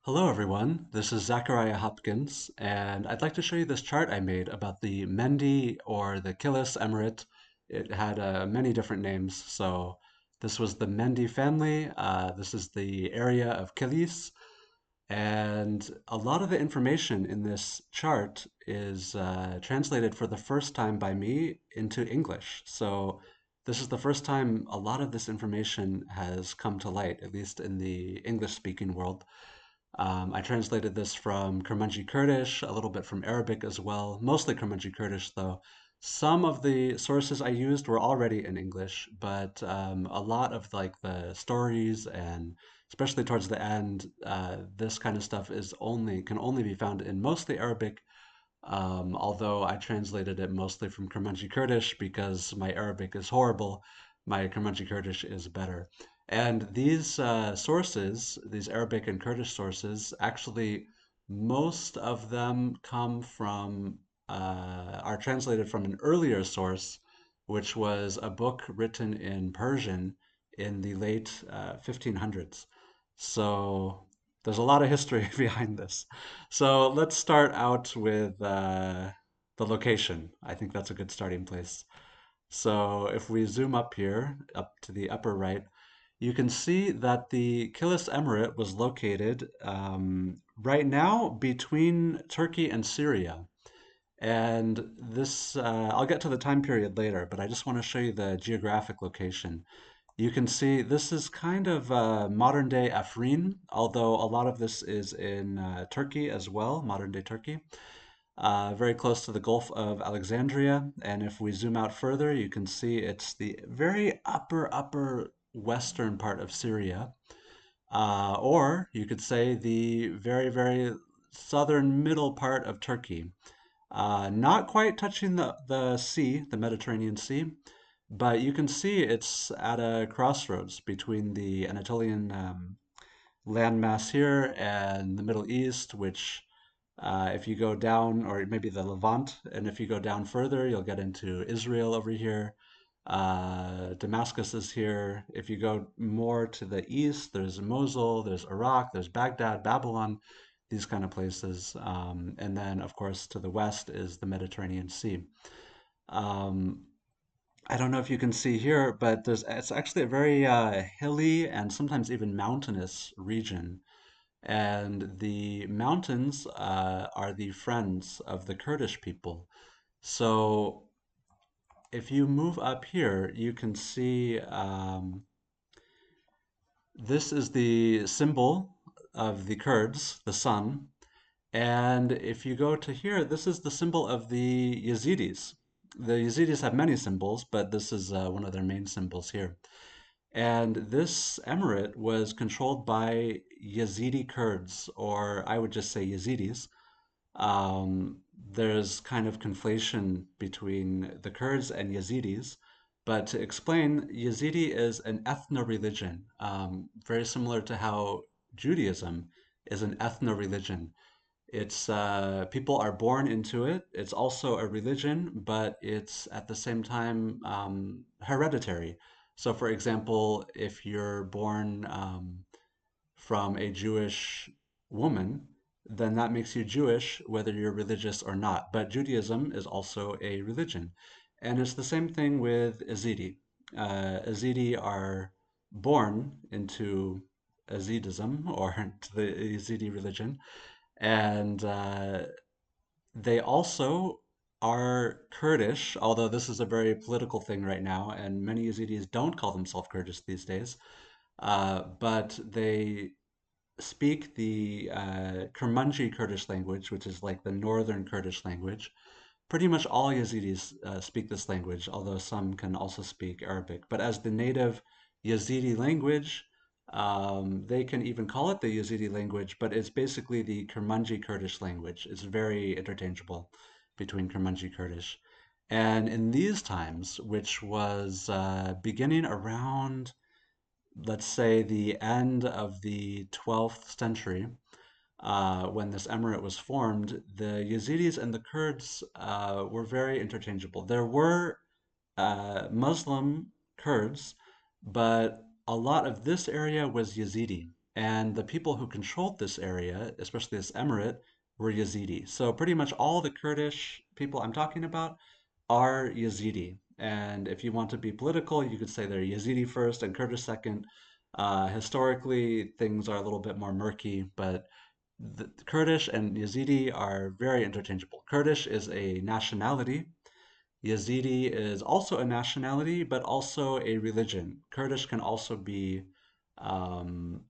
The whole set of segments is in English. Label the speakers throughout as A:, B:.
A: Hello everyone, this is Zachariah Hopkins, and I'd like to show you this chart I made about the Mendi or the Kilis Emirate. It had many different names, so this was the Mendi family. This is the area of Kilis, and a lot of the information in this chart is translated for the first time by me into English. So this is the first time a lot of this information has come to light, at least in the English-speaking world. I translated this from Kurmanji Kurdish, a little bit from Arabic as well, mostly Kurmanji Kurdish though. Some of the sources I used were already in English, but a lot of like the stories and especially towards the end, this kind of stuff can only be found in mostly Arabic, although I translated it mostly from Kurmanji Kurdish because my Arabic is horrible, my Kurmanji Kurdish is better. And these sources, these Arabic and Kurdish sources, actually, most of them are translated from an earlier source, which was a book written in Persian in the late 1500s. So there's a lot of history behind this. So let's start out with the location. I think that's a good starting place. So if we zoom up here, up to the upper right, you can see that the Kilis Emirate was located right now between Turkey and Syria. And this, I'll get to the time period later, but I just want to show you the geographic location. You can see this is kind of modern day Afrin, although a lot of this is in Turkey as well, modern day Turkey, very close to the Gulf of Alexandria. And if we zoom out further, you can see it's the very upper western part of Syria, or you could say the very southern middle part of Turkey. Not quite touching the sea, the Mediterranean Sea, but you can see it's at a crossroads between the Anatolian landmass here and the Middle East, which, if you go down, or maybe the Levant, and if you go down further, you'll get into Israel over here. Damascus is here. If you go more to the east, there's Mosul, there's Iraq, there's Baghdad, Babylon, these kind of places. And then, of course, to the west is the Mediterranean Sea. Um, I don't know if you can see here, but it's actually a very hilly and sometimes even mountainous region. And the mountains are the friends of the Kurdish people. So if you move up here, you can see this is the symbol of the Kurds, the sun. And if you go to here, this is the symbol of the Yazidis. The Yazidis have many symbols, but this is one of their main symbols here. And this emirate was controlled by Yazidi Kurds, or I would just say Yazidis. There's kind of conflation between the Kurds and Yazidis. But to explain, Yazidi is an ethno-religion, very similar to how Judaism is an ethno-religion. It's people are born into it. It's also a religion, but it's at the same time hereditary. So, for example, if you're born from a Jewish woman, then that makes you Jewish whether you're religious or not. But Judaism is also a religion. And it's the same thing with Yazidi. Yazidi are born into Yazidism or to the Yazidi religion, and they also are Kurdish, although this is a very political thing right now, and many Yazidis don't call themselves Kurdish these days. But they speak the Kurmanji Kurdish language, which is like the northern Kurdish language. Pretty much all Yazidis speak this language, although some can also speak Arabic. But as the native Yazidi language, they can even call it the Yazidi language, but it's basically the Kurmanji Kurdish language. It's very interchangeable between Kurmanji Kurdish. And in these times, which was beginning around, let's say, the end of the 12th century, when this emirate was formed, the Yazidis and the Kurds were very interchangeable. There were Muslim Kurds, but a lot of this area was Yazidi. and the people who controlled this area, especially this emirate, were Yazidi. So pretty much all the Kurdish people I'm talking about are Yazidi. And if you want to be political, you could say they're Yazidi first and Kurdish second. Historically, things are a little bit more murky, but the Kurdish and Yazidi are very interchangeable. Kurdish is a nationality. Yazidi is also a nationality, but also a religion. Kurdish can also be um,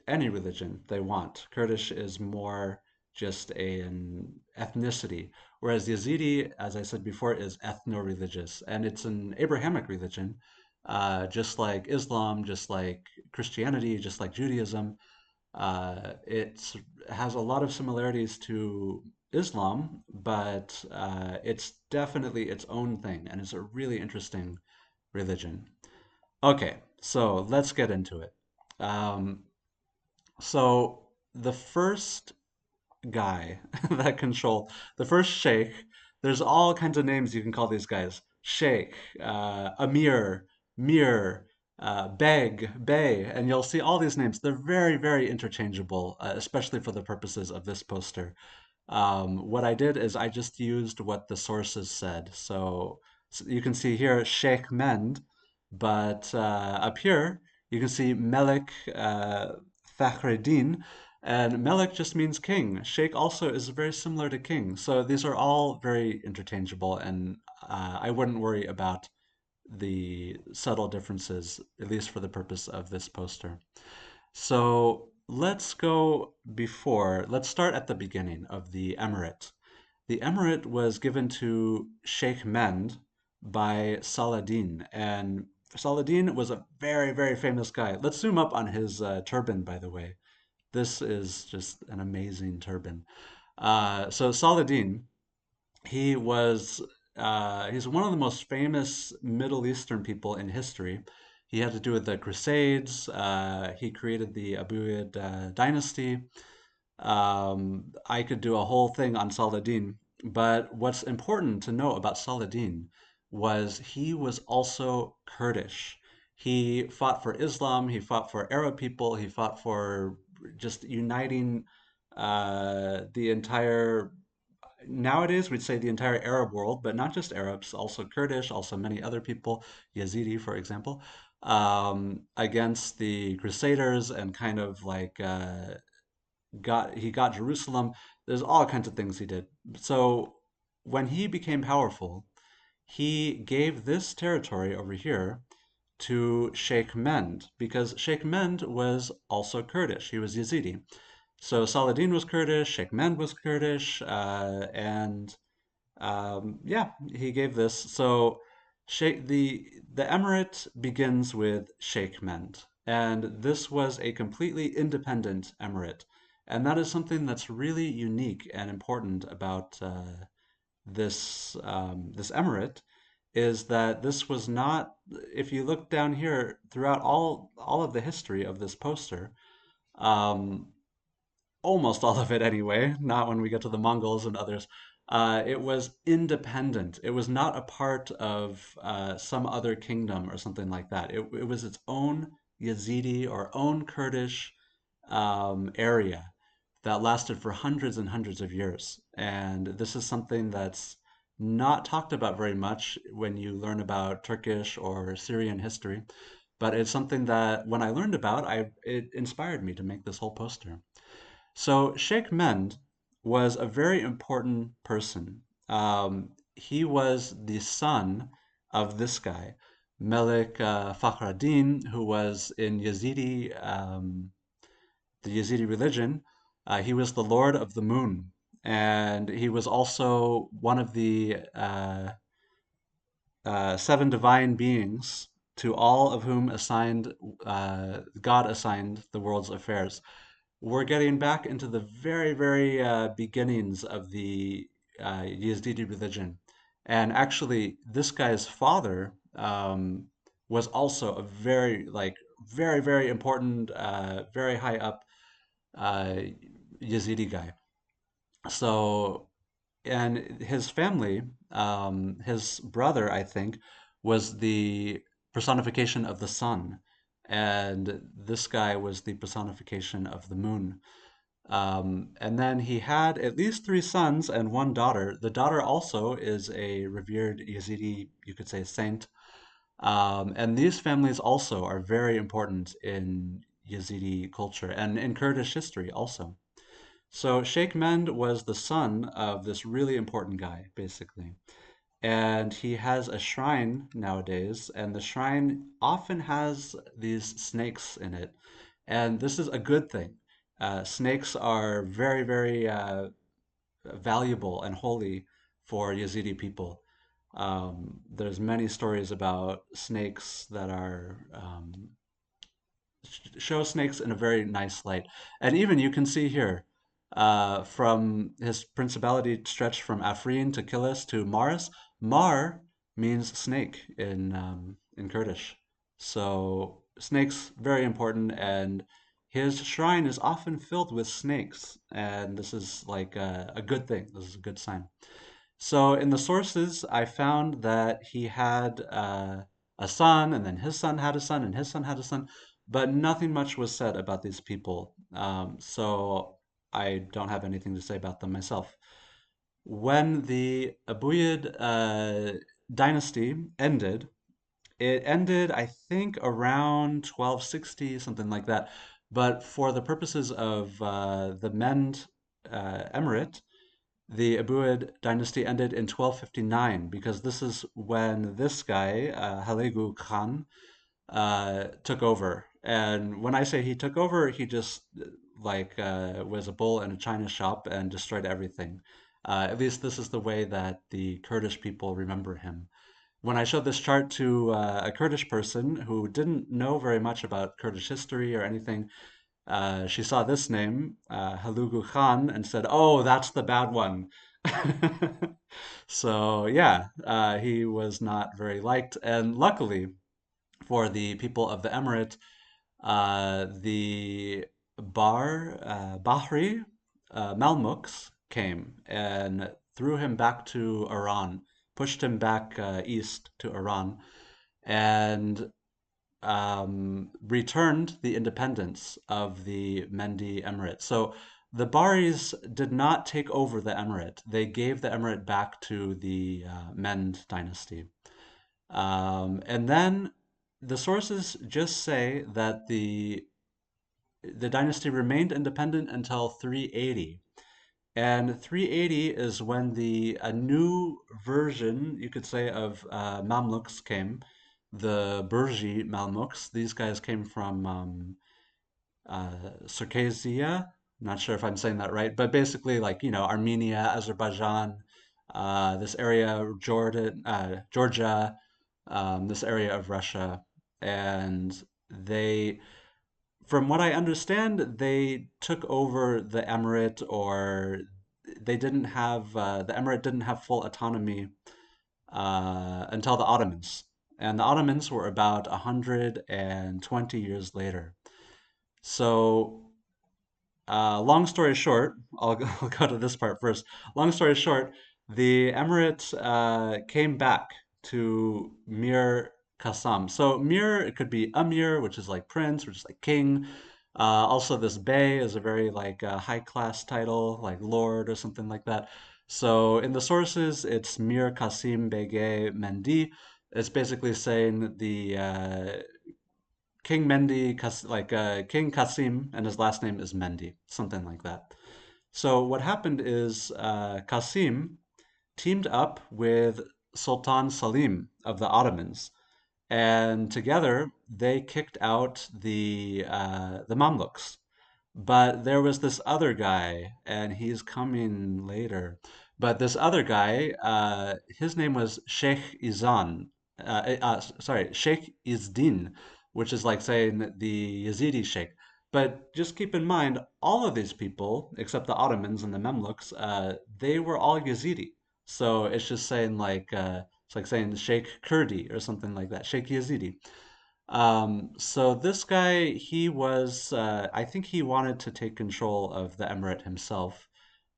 A: any religion they want. Kurdish is more just an ethnicity, whereas Yazidi, as I said before, is ethno-religious, and it's an Abrahamic religion, just like Islam, just like Christianity, just like Judaism. It has a lot of similarities to Islam, but it's definitely its own thing, and it's a really interesting religion. Okay, so let's get into it. Um, so the first guy that controlled the first sheikh, there's all kinds of names you can call these guys. Sheikh, Amir, Mir, Beg, Bey, and you'll see all these names. They're very, very interchangeable, especially for the purposes of this poster. What I did is I just used what the sources said. So you can see here Sheikh Mend, but up here you can see Melik Fakhreddin, and Melik just means king. Sheikh also is very similar to king. So these are all very interchangeable, and I wouldn't worry about the subtle differences, at least for the purpose of this poster. So let's start at the beginning of the emirate. The emirate was given to Sheikh Mend by Saladin, and Saladin was a very, very famous guy. Let's zoom up on his turban, by the way. This is just an amazing turban. So Saladin, he was he's one of the most famous Middle Eastern people in history. He had to do with the Crusades. He created the Abuid dynasty. I could do a whole thing on Saladin, but what's important to know about Saladin was he was also Kurdish. He fought for Islam, he fought for Arab people, he fought for just uniting the entire, nowadays we'd say the entire Arab world, but not just Arabs, also Kurdish, also many other people, Yazidi, for example, against the Crusaders and kind of like he got Jerusalem. There's all kinds of things he did. So when he became powerful, he gave this territory over here to Sheikh Mend because Sheikh Mend was also Kurdish. He was Yazidi. So Saladin was Kurdish, Sheikh Mend was Kurdish, and yeah, he gave this. So the emirate begins with Sheikh Mend, and this was a completely independent emirate, and that is something that's really unique and important about this emirate is that this was not. If you look down here throughout all of the history of this poster, um, almost all of it anyway, not when we get to the Mongols and others. It was independent. It was not a part of some other kingdom or something like that. It was its own Yazidi or own Kurdish area that lasted for hundreds and hundreds of years. And this is something that's not talked about very much when you learn about Turkish or Syrian history, but it's something that when I learned about, it inspired me to make this whole poster. So Sheikh Mend was a very important person. He was the son of this guy, Melik Fakhreddin, who was in the Yazidi religion. He was the Lord of the Moon, and he was also one of the seven divine beings to all of whom God assigned the world's affairs. We're getting back into the very, very beginnings of the Yazidi religion. And actually, this guy's father was also a very, very important, very high up uh, Yazidi guy. So, and his family, his brother, I think, was the personification of the sun. and this guy was the personification of the moon. And then he had at least three sons and one daughter. The daughter also is a revered Yazidi, you could say, saint. And these families also are very important in Yazidi culture and in Kurdish history also. So Sheikh Mend was the son of this really important guy, basically. And he has a shrine nowadays, and the shrine often has these snakes in it. And this is a good thing. Snakes are very, very valuable and holy for Yazidi people. There's many stories about snakes that are show snakes in a very nice light. And even you can see here, from his principality stretched from Afrin to Kilis to Mars. Mar means snake in Kurdish. So snakes very important, and his shrine is often filled with snakes, and this is like a good thing. This is a good sign. So in the sources, I found that he had a son, and then his son had a son, and his son had a son, but nothing much was said about these people. So I don't have anything to say about them myself. When the Abuyid dynasty ended, it ended, I think, around 1260, something like that. But for the purposes of the Mend Emirate, the Abuid dynasty ended in 1259 because this is when this guy, Halegu Khan, took over. And when I say he took over, he just was a bull in a china shop and destroyed everything. At least this is the way that the Kurdish people remember him. When I showed this chart to a Kurdish person who didn't know very much about Kurdish history or anything, she saw this name, Halugu Khan, and said, "Oh, that's the bad one." So yeah, he was not very liked, and luckily for the people of the Emirate, the Bahri Malmuks came and threw him back to Iran, pushed him back east to Iran, and returned the independence of the Mendi Emirate. So the Baris did not take over the emirate. They gave the emirate back to the Mend dynasty. And then the sources just say that the dynasty remained independent until 380. And 380 is when a new version, you could say, of Mamluks came, the Burji Mamluks. These guys came from Circassia. Not sure if I'm saying that right, but basically, like, Armenia, Azerbaijan, this area, Georgia, this area of Russia. And they, from what I understand, they took over the emirate, or the emirate didn't have full autonomy until the Ottomans. And the Ottomans were about 120 years later. So, long story short, I'll go to this part first. Long story short, the emirate came back to Mir Qassam. So Mir, it could be Amir, which is like prince, which is like king. Also, this Bey is a very like high class title, like lord or something like that. So in the sources, it's Mir Qasim Bege Mendi. It's basically saying the King Mendi, King Qasim, and his last name is Mendi, something like that. So what happened is Qasim teamed up with Sultan Salim of the Ottomans, and together they kicked out the Mamluks. But there was this other guy, and he's coming later. But this other guy, his name was Sheikh Izan. Sorry, Sheikh Izdin, which is like saying the Yazidi Sheikh. But just keep in mind, all of these people, except the Ottomans and the Mamluks, they were all Yazidi. So it's just saying it's like saying Sheikh Kurdi or something like that, Sheikh Yazidi. So this guy, I think he wanted to take control of the emirate himself,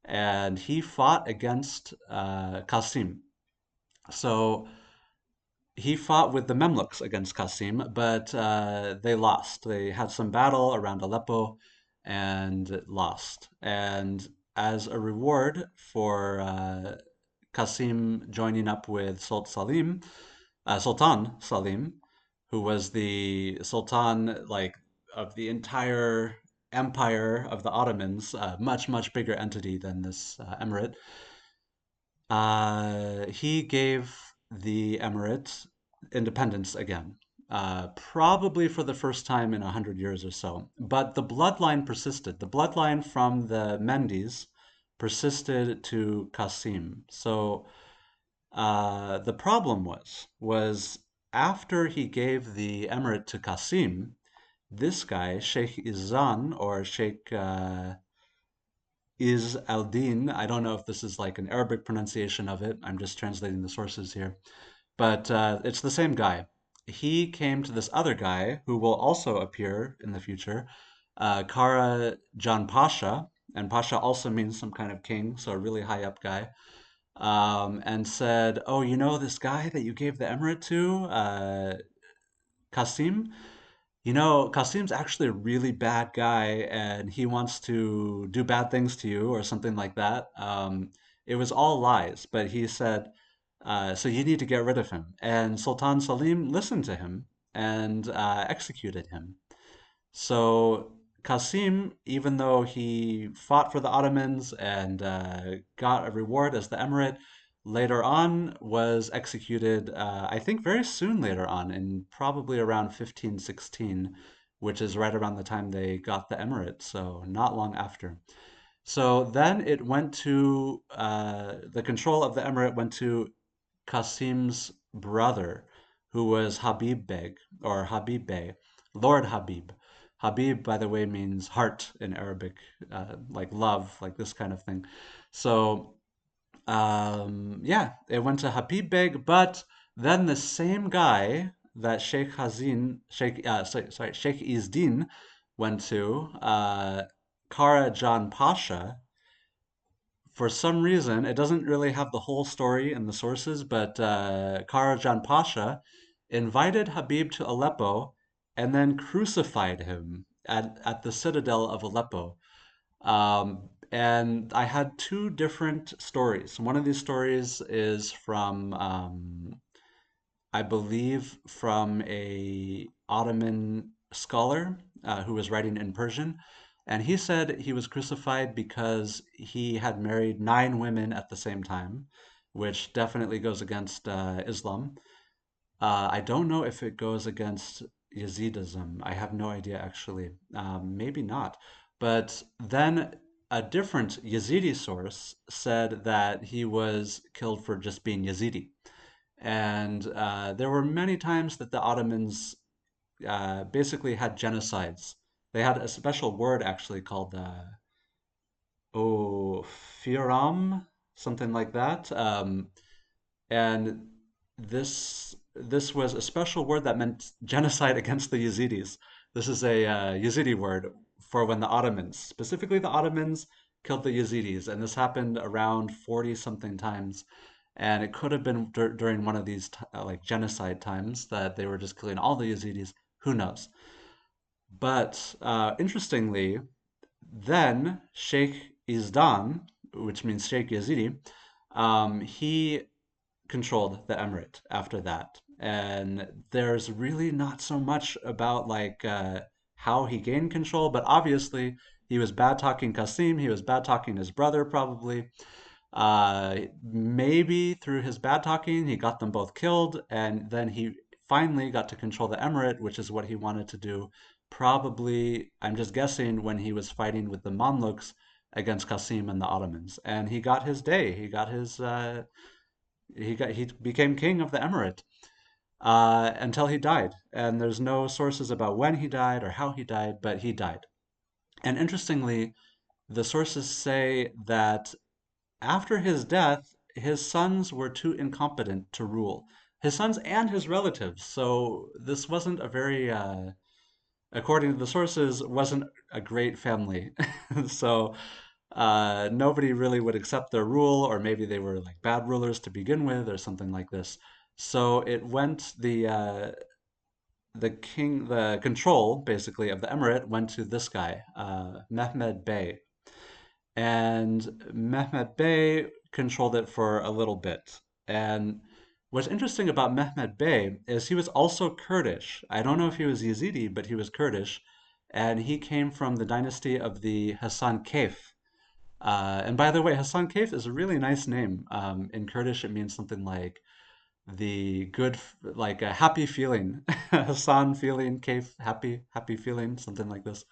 A: and he fought against Qasim. So he fought with the Mamluks against Qasim, but they lost. They had some battle around Aleppo and lost. And as a reward for Qasim joining up with Sultan Salim, who was the Sultan like of the entire empire of the Ottomans, a much, much bigger entity than this emirate. He gave the emirate independence again, probably for the first time in 100 years or so. But the bloodline persisted. The bloodline from the Mendis persisted to Qasim. So the problem was after he gave the emirate to Qasim, this guy, Sheikh Izan or Sheikh Is al-Din, I don't know if this is like an Arabic pronunciation of it. I'm just translating the sources here. But it's the same guy. He came to this other guy who will also appear in the future, Kara Jan Pasha, and Pasha also means some kind of king, so a really high up guy, and said, "Oh, you know this guy that you gave the emirate to, Qasim? You know, Qasim's actually a really bad guy, and he wants to do bad things to you, or something like that." It was all lies, but he said, "So you need to get rid of him." And Sultan Salim listened to him and executed him. So Qasim, even though he fought for the Ottomans and got a reward as the emirate, later on was executed, I think very soon later on, in probably around 1516, which is right around the time they got the emirate, so not long after. So then it went to, the control of the emirate went to Qasim's brother, who was Habib Beg, or Habib Bey, Lord Habib. Habib, by the way, means heart in Arabic, like love, like this kind of thing. So, yeah, it went to Habib Beg, but then the same guy that Sheikh Izdin went to, Kara Jan Pasha, for some reason, it doesn't really have the whole story in the sources, but Karajan Pasha invited Habib to Aleppo and then crucified him at the citadel of Aleppo. And I had two different stories. One of these stories is from I believe from a Ottoman scholar who was writing in Persian, and he said he was crucified because he had married 9 women at the same time, which definitely goes against Islam. I don't know if it goes against Yazidism. I have no idea actually. Maybe not. But then a different Yazidi source said that he was killed for just being Yazidi. And there were many times that the Ottomans basically had genocides. They had a special word actually called firam, something like that. And this was a special word that meant genocide against the Yazidis. This is a Yazidi word for when the Ottomans, specifically the Ottomans, killed the Yazidis, and this happened around 40 something times. And it could have been during one of these like genocide times that they were just killing all the Yazidis. Who knows? But interestingly, then Sheikh Izdan, which means Sheikh Yazidi, he controlled the emirate after that. And there's really not so much about like how he gained control, but obviously he was bad talking Qasim, he was bad talking his brother probably. Maybe through his bad talking, he got them both killed, and then he finally got to control the emirate, which is what he wanted to do. Probably, I'm just guessing, when he was fighting with the Mamluks against Qasim and the Ottomans, and he got his day. He got his he became king of the emirate until he died. And there's no sources about when he died or how he died, but he died. And interestingly, the sources say that after his death, his sons were too incompetent to rule. His sons and his relatives. So this wasn't a very, according to the sources, wasn't a great family. So nobody really would accept their rule, or maybe they were like bad rulers to begin with, or something like this. So it went the control basically of the emirate went to this guy, Mehmed Bey, and Mehmed Bey controlled it for a little bit. And what's interesting about Mehmed Bey is he was also Kurdish. I don't know if he was Yazidi, but he was Kurdish, and he came from the dynasty of the Hassan Kaif. And by the way, Hassan Kaif is a really nice name. In Kurdish, it means something like the good, like a happy feeling. Hassan feeling, Kaif, happy feeling, something like this.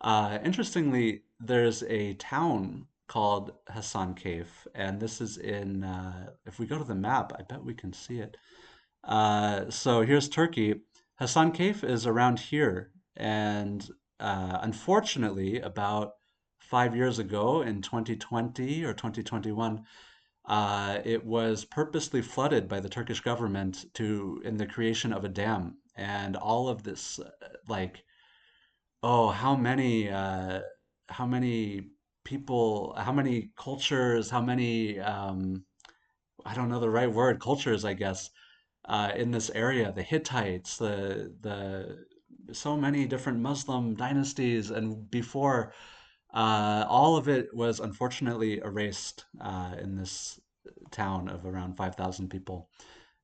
A: Interestingly, there's a town called Hassan Kaif, and this is in, if we go to the map, I bet we can see it. So here's Turkey. Hassan Kaif is around here, and unfortunately, about 5 years ago in 2020 or 2021, it was purposely flooded by the Turkish government to in the creation of a dam, and all of this, like, oh, how many people, how many cultures, how many, I don't know the right word, cultures, I guess, in this area, the Hittites, so many different Muslim dynasties, and before, all of it was unfortunately erased in this town of around 5,000 people.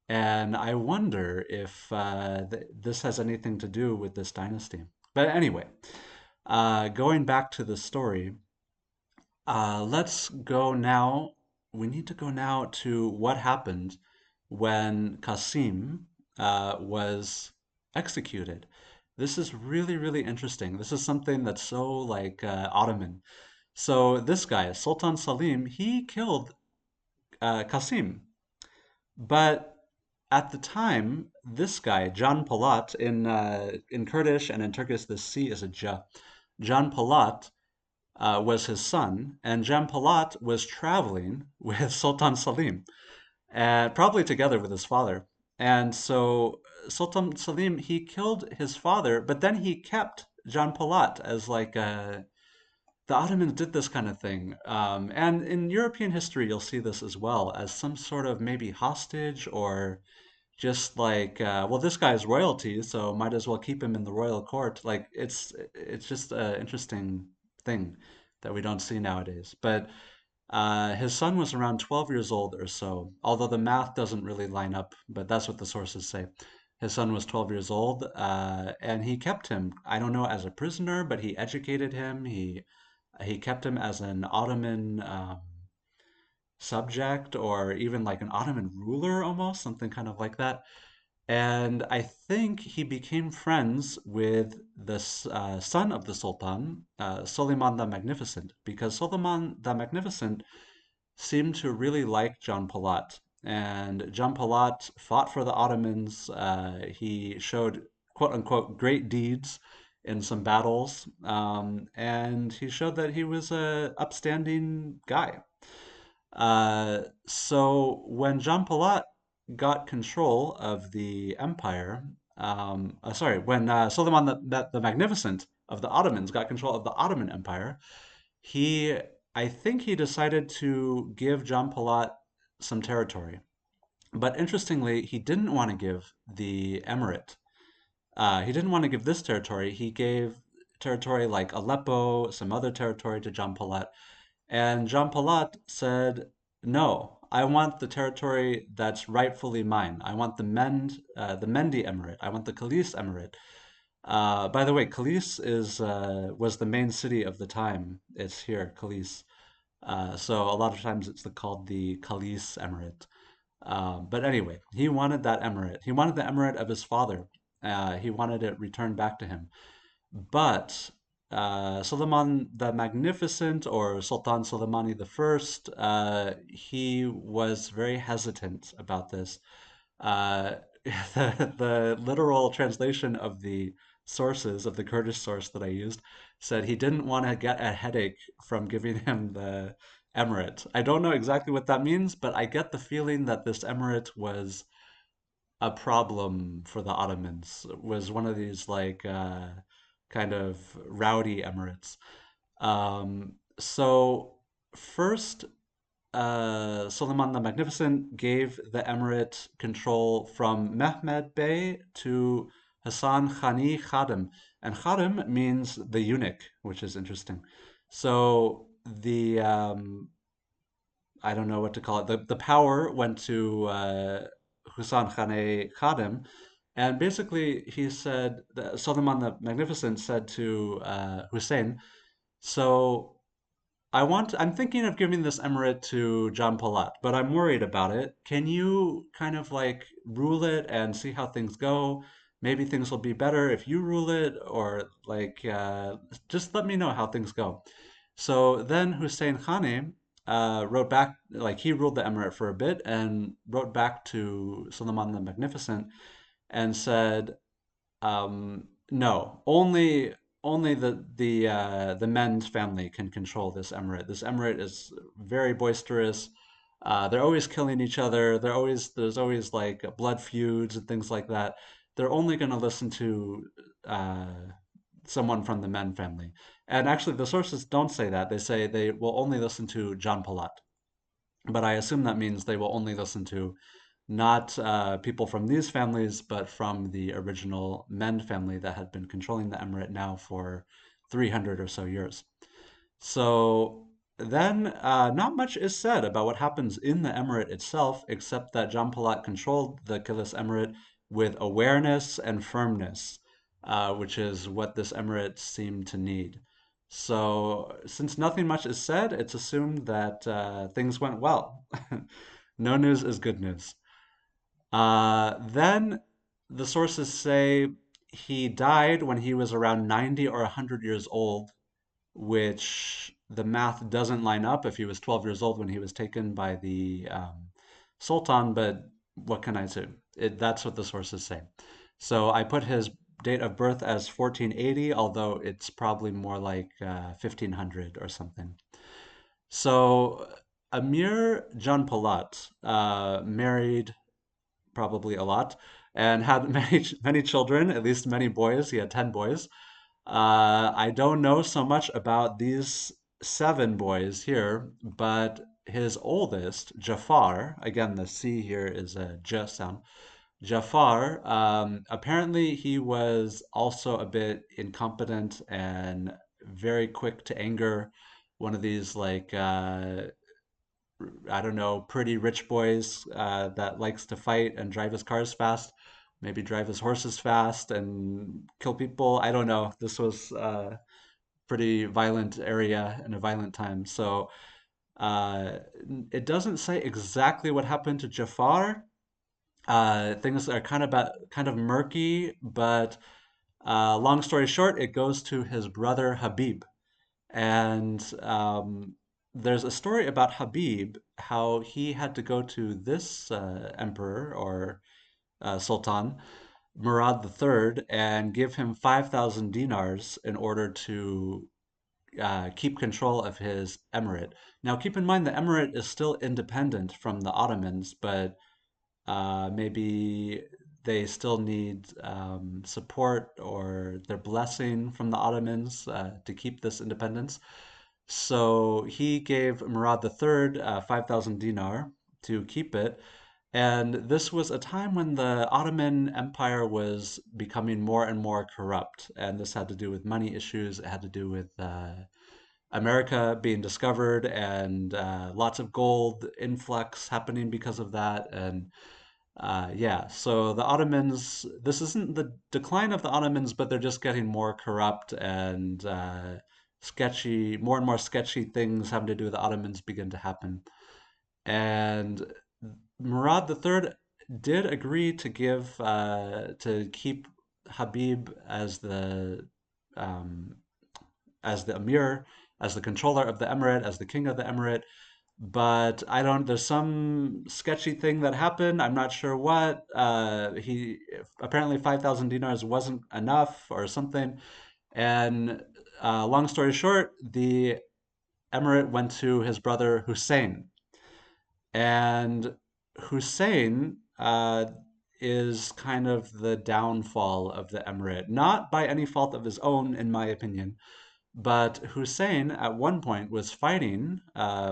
A: And I wonder if this has anything to do with this dynasty. But anyway, going back to the story, let's go now. We need to go now to what happened when Qasim was executed. This is really, really interesting. This is something that's so like Ottoman. So this guy, Sultan Salim, he killed Qasim. But at the time, this guy, Can Polat, in Kurdish and in Turkish, the C is a J. Can Polat was his son, and Jan Palat was traveling with Sultan Salim, probably together with his father. And so Sultan Salim, he killed his father, but then he kept Jan Palat as like the Ottomans did this kind of thing. And in European history, you'll see this as well as some sort of maybe hostage or just like, well, this guy's royalty, so might as well keep him in the royal court. Like it's just an interesting thing that we don't see nowadays. But his son was around 12 years old or so, although the math doesn't really line up, but that's what the sources say. His son was 12 years old, and he kept him, I don't know, as a prisoner, but he educated him. He kept him as an Ottoman subject or even like an Ottoman ruler almost, something kind of like that. And I think he became friends with the son of the Sultan, Suleiman the Magnificent, because Suleiman the Magnificent seemed to really like John Palat. And John Palat fought for the Ottomans. He showed quote unquote great deeds in some battles. And he showed that he was a upstanding guy. So when Jean Palat got control of the empire, sorry, when Suleiman the Magnificent of the Ottomans got control of the Ottoman Empire, he, I think he decided to give Jean Palat some territory. But interestingly, he didn't want to give the emirate. He didn't want to give this territory. He gave territory like Aleppo, some other territory to Jean Palat. And Jean Palat said, "No, I want the territory that's rightfully mine. I want the Mendi Emirate. I want the Kilis Emirate." By the way, Kilis is was the main city of the time. It's here, Kilis. So a lot of times it's called the Kilis Emirate. But anyway, he wanted that emirate. He wanted the emirate of his father. He wanted it returned back to him. But Suleiman the Magnificent, or Sultan Soleimani the First, he was very hesitant about this. Uh, the literal translation of the sources of the Kurdish source that I used said he didn't want to get a headache from giving him the emirate. I don't know exactly what that means, but I get the feeling that this emirate was a problem for the Ottomans. Was one of these like kind of rowdy emirates. So first, Suleiman the Magnificent gave the emirate control from Mehmed Bey to Hassan Khani Khadim. And Khadim means the eunuch, which is interesting. So I don't know what to call it. The power went to Husan Khane Khadim, and basically he said, Suleiman the Magnificent said to Hussein, so I'm thinking of giving this emirate to John Palat, but I'm worried about it. Can you kind of like rule it and see how things go? Maybe things will be better if you rule it, or like just let me know how things go. So then Hussein Khani wrote back, like he ruled the emirate for a bit and wrote back to Suleiman the Magnificent and said, no, only the Mend family can control this emirate. This emirate is very boisterous. They're always killing each other. There's always like blood feuds and things like that. They're only going to listen to uh, someone from the Mend family. And actually, the sources don't say that. They say they will only listen to John Palat. But I assume that means they will only listen to not people from these families, but from the original Mend family that had been controlling the emirate now for 300 or so years. So then, not much is said about what happens in the emirate itself, except that John Palat controlled the Kilis Emirate with awareness and firmness, which is what this emirate seemed to need. So, since nothing much is said, it's assumed that things went well. No news is good news. Then the sources say he died when he was around 90 or 100 years old, which the math doesn't line up if he was 12 years old when he was taken by the Sultan, but what can I say? That's what the sources say. So I put his date of birth as 1480, although it's probably more like 1500 or something. So Amir Jan Palat married probably a lot and had many children, at least many boys. He had 10 boys. I don't know so much about these seven boys here, but his oldest, Jafar, again, the C here is a J sound. Jafar, apparently he was also a bit incompetent and very quick to anger. One of these, like, I don't know, pretty rich boys that likes to fight and drive his cars fast, maybe drive his horses fast and kill people. I don't know. This was pretty violent area and a violent time. So uh, it doesn't say exactly what happened to Jafar. Things are kind of murky, but long story short, it goes to his brother Habib. And there's a story about Habib, how he had to go to this emperor or sultan, Murad III, and give him 5,000 dinars in order to keep control of his emirate. Now, keep in mind the emirate is still independent from the Ottomans, but maybe they still need support or their blessing from the Ottomans to keep this independence. So he gave Murad III 5,000 dinar to keep it. And this was a time when the Ottoman Empire was becoming more and more corrupt. And this had to do with money issues. It had to do with America being discovered and lots of gold influx happening because of that. And yeah, so the Ottomans, this isn't the decline of the Ottomans, but they're just getting more corrupt and sketchy, more and more sketchy things having to do with the Ottomans begin to happen. And Murad III did agree to to keep Habib um, as the emir, as the controller of the emirate, as the king of the emirate. But I don't, there's some sketchy thing that happened. I'm not sure what. Apparently 5,000 dinars wasn't enough or something. And long story short, the emirate went to his brother Hussein. And Hussein is kind of the downfall of the emirate, not by any fault of his own, in my opinion, But Hussein at one point was fighting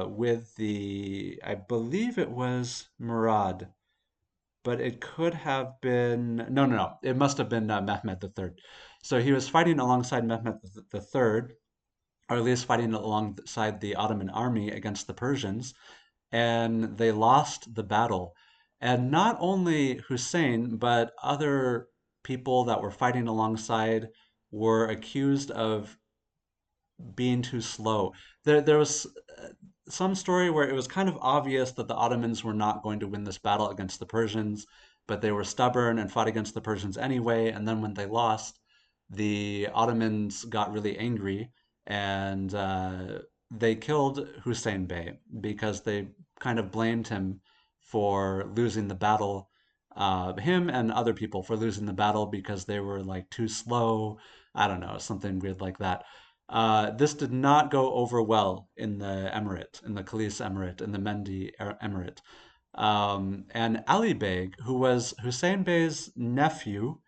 A: with the, I believe it was Murad, but it could have been, no. It must have been Mehmed the Third. So he was fighting alongside Mehmed the Third, or at least fighting alongside the Ottoman army against the Persians, and they lost the battle. And not only Hussein, but other people that were fighting alongside were accused of being too slow. There was some story where it was kind of obvious that the Ottomans were not going to win this battle against the Persians, but they were stubborn and fought against the Persians anyway. And then when they lost, the Ottomans got really angry and they killed Hussein Bey because they kind of blamed him for losing the battle. Him and other people for losing the battle because they were like too slow. I don't know, something weird like that. This did not go over well in the Emirate, in the Kilis Emirate, in the Mendi Emirate. And Ali Beg, who was Hussein Bey's nephew,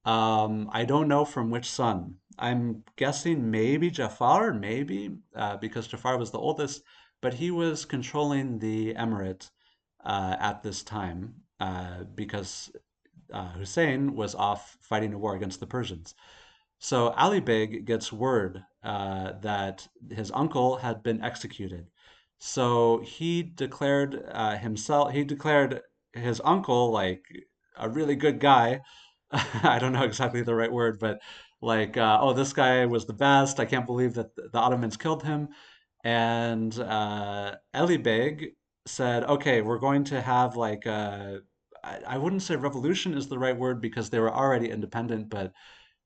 A: I don't know from which son. I'm guessing maybe Jafar, maybe, because Jafar was the oldest, but he was controlling the emirate at this time because Hussein was off fighting a war against the Persians. So Ali Beg gets word that his uncle had been executed. So he declared his uncle like a really good guy. I don't know exactly the right word, but like, oh, this guy was the best. I can't believe that the Ottomans killed him. And Ali Beg said, okay, we're going to have like I wouldn't say revolution is the right word because they were already independent, but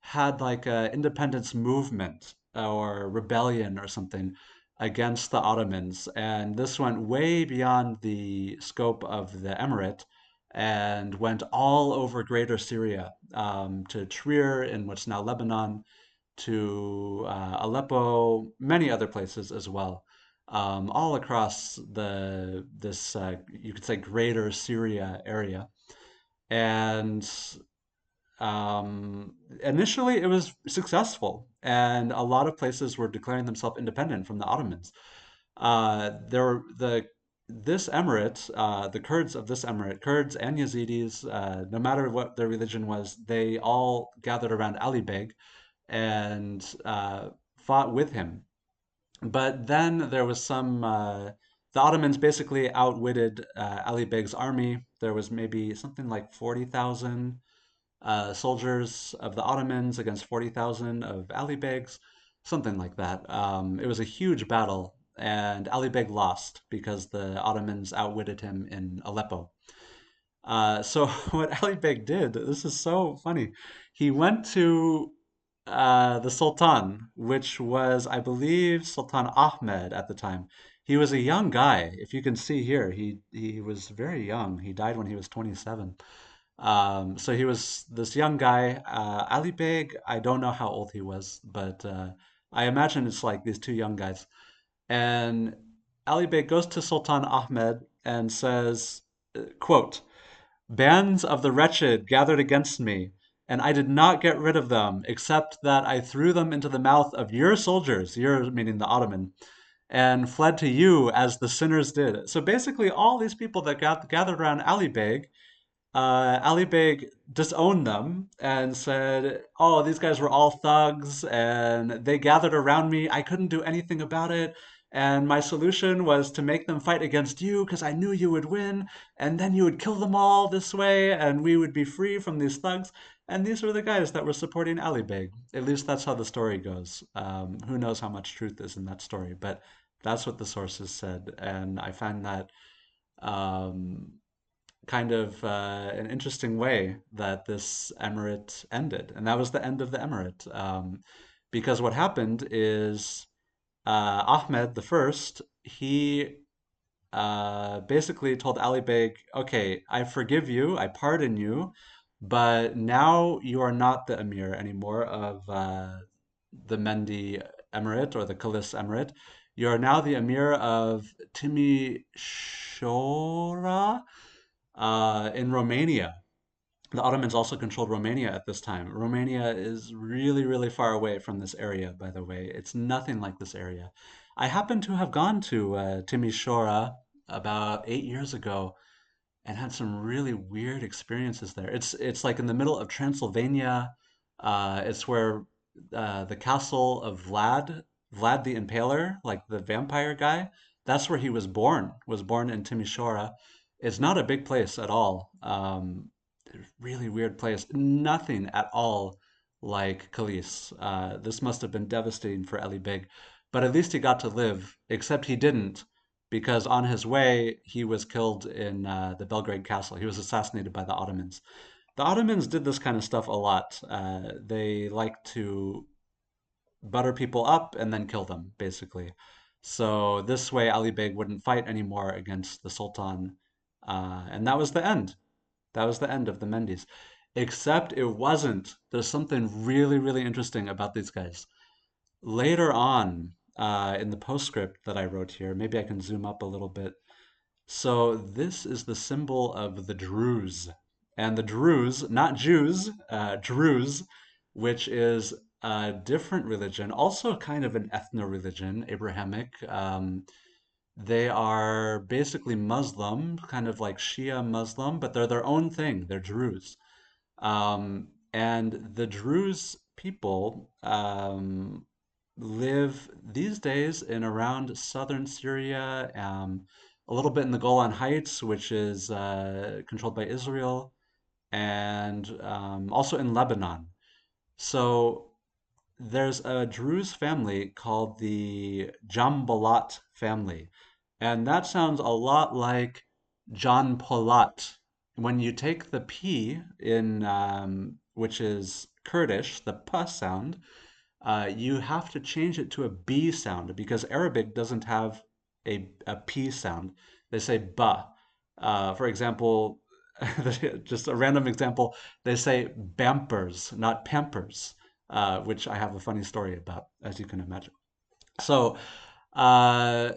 A: had like a independence movement or rebellion or something against the Ottomans. And this went way beyond the scope of the emirate and went all over greater Syria to Trier in what's now Lebanon, to Aleppo, many other places as well. All across the this you could say greater Syria area, and initially it was successful, and a lot of places were declaring themselves independent from the Ottomans. There were the this emirate, the Kurds of this emirate, Kurds and Yazidis, no matter what their religion was, they all gathered around Ali Beg and fought with him. But then there was the Ottomans basically outwitted Ali Beg's army. There was maybe something like 40,000 soldiers of the Ottomans against 40,000 of Ali Beg's, something like that. It was a huge battle, and Ali Beg lost because the Ottomans outwitted him in Aleppo. So what Ali Beg did, this is so funny. He went to the Sultan, which was, I believe, Sultan Ahmed at the time. He was a young guy. If you can see here, he was very young. He died when he was 27. So he was this young guy. Ali Beg, I don't know how old he was, but I imagine it's like these two young guys. And Ali Beg goes to Sultan Ahmed and says, quote, bands of the wretched gathered against me, and I did not get rid of them, except that I threw them into the mouth of your soldiers, your meaning the Ottoman, and fled to you as the sinners did. So basically, all these people that gathered around Ali Beg, Ali Beg disowned them and said, "Oh, these guys were all thugs, and they gathered around me. I couldn't do anything about it, and my solution was to make them fight against you because I knew you would win, and then you would kill them all this way, and we would be free from these thugs." And these were the guys that were supporting Ali Beg. At least that's how the story goes. Who knows how much truth is in that story, but that's what the sources said, and I find that. Um, Kind of an interesting way that this emirate ended. And that was the end of the emirate. Because what happened is Ahmed the First, he basically told Ali Beg, okay, I forgive you, I pardon you, but now you are not the emir anymore of the Mendi Emirate or the Kilis Emirate. You are now the emir of Timisoara in Romania. The Ottomans also controlled Romania at this time. Romania is really, really far away from this area, by the way. It's nothing like this area. I happen to have gone to Timișoara about 8 years ago and had some really weird experiences there. It's like in the middle of Transylvania. It's where the castle of Vlad the Impaler, like the vampire guy, that's where he was born in Timișoara. It's not a big place at all. Really weird place. Nothing at all like Kilis. This must have been devastating for Ali Beg, but at least he got to live, except he didn't because on his way he was killed in the Belgrade castle. He was assassinated by the Ottomans. The Ottomans did this kind of stuff a lot. They like to butter people up and then kill them, basically. So this way, Ali Beg wouldn't fight anymore against the Sultan, and that was the end. That was the end of the Mendis. Except it wasn't. There's something really, really interesting about these guys. Later on, in the postscript that I wrote here, maybe I can zoom up a little bit. So this is the symbol of the Druze. And the Druze, not Jews, Druze, which is a different religion, also kind of an ethno-religion, Abrahamic. They are basically Muslim, kind of like Shia Muslim, but they're their own thing. They're Druze. And the Druze people live these days in around southern Syria, a little bit in the Golan Heights, which is controlled by Israel, and also in Lebanon. So there's a Druze family called the Jambalat family, and that sounds a lot like John Polat. When you take the P in, which is Kurdish, the P sound, you have to change it to a B sound because Arabic doesn't have a P sound. They say ba. For example, just a random example, they say bampers, not pampers, which I have a funny story about, as you can imagine. So, uh,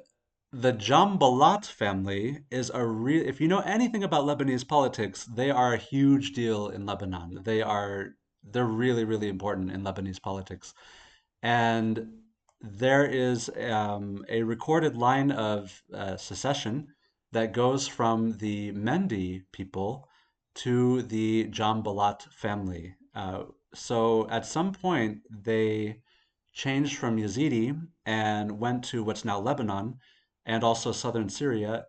A: the Jambalat family is a real, if you know anything about Lebanese politics, they are a huge deal in Lebanon. They're really, really important in Lebanese politics. And there is a recorded line of secession that goes from the Mendi people to the Jambalat family. So at some point, they changed from Yazidi and went to what's now Lebanon and also southern Syria,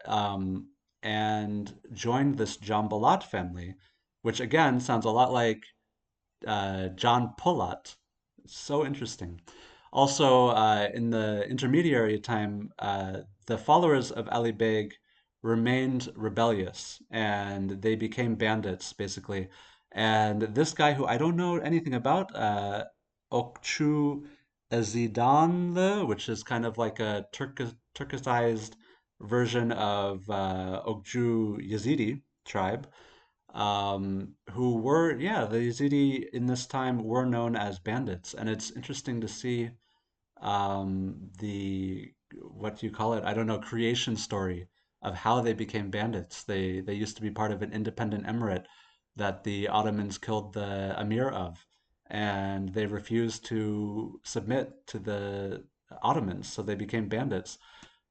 A: and joined this Jambalat family, which again sounds a lot like John Pullat. So interesting. Also, in the intermediary time, the followers of Ali Beg remained rebellious and they became bandits, basically. And this guy, who I don't know anything about, Okchu Ezidanlı, which is kind of like a Turkicized version of Okju Yazidi tribe, who were, yeah, the Yazidi in this time were known as bandits. And it's interesting to see the, what do you call it? I don't know, creation story of how they became bandits. They used to be part of an independent emirate that the Ottomans killed the emir of, and they refused to submit to the Ottomans, so they became bandits.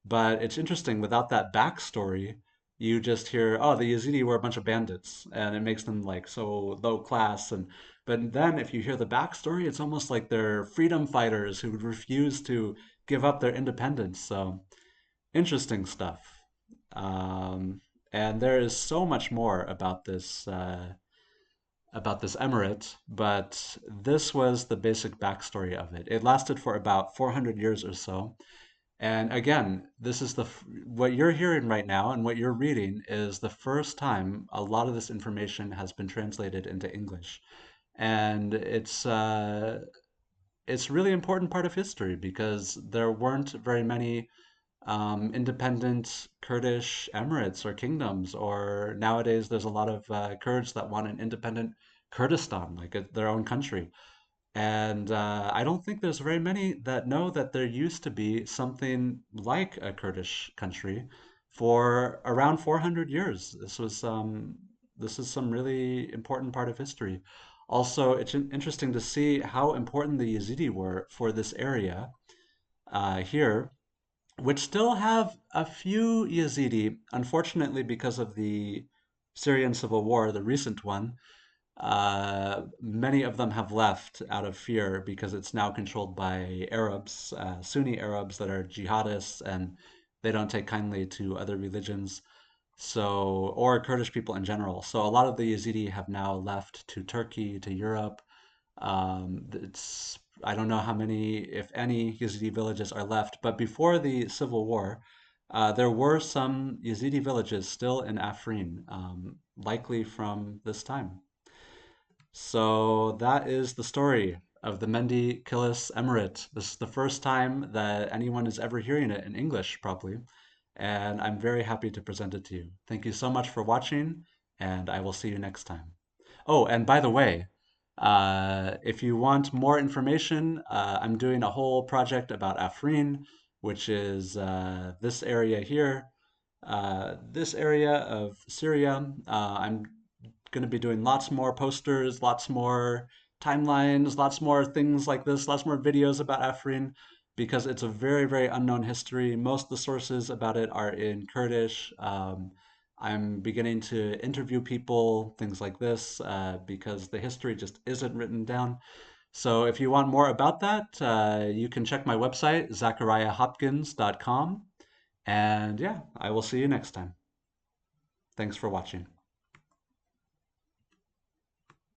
A: But it's interesting, without that backstory, you just hear, oh, the Yazidi were a bunch of bandits, and it makes them like so low class. And but then if you hear the backstory, it's almost like they're freedom fighters who would refuse to give up their independence. So interesting stuff. And there is so much more about this emirate, but this was the basic backstory of it. It lasted for about 400 years or so. And again, this is what you're hearing right now and what you're reading is the first time a lot of this information has been translated into English. And it's really important part of history because there weren't very many independent Kurdish emirates or kingdoms, or nowadays there's a lot of Kurds that want an independent Kurdistan, like their own country. And I don't think there's very many that know that there used to be something like a Kurdish country for around 400 years. This was this is some really important part of history. Also, it's interesting to see how important the Yazidi were for this area here, which still have a few Yazidi, unfortunately, because of the Syrian civil war, the recent one. Many of them have left out of fear because it's now controlled by Arabs, Sunni Arabs that are jihadists, and they don't take kindly to other religions. So, or Kurdish people in general. So a lot of the Yazidi have now left to Turkey, to Europe. I don't know how many, if any, Yazidi villages are left, but before the civil war, there were some Yazidi villages still in Afrin, likely from this time. So that is the story of the Mendi Kilis Emirate. This is the first time that anyone is ever hearing it in English, probably, and I'm very happy to present it to you. Thank you so much for watching, and I will see you next time. Oh, and by the way, if you want more information, I'm doing a whole project about Afrin, which is this area here, this area of Syria. I'm going to be doing lots more posters, lots more timelines, lots more things like this, lots more videos about Afrin because it's a very, very unknown history. Most of the sources about it are in Kurdish. I'm beginning to interview people, things like this, because the history just isn't written down. So if you want more about that, you can check my website, zachariahhopkins.com. And yeah, I will see you next time. Thanks for watching.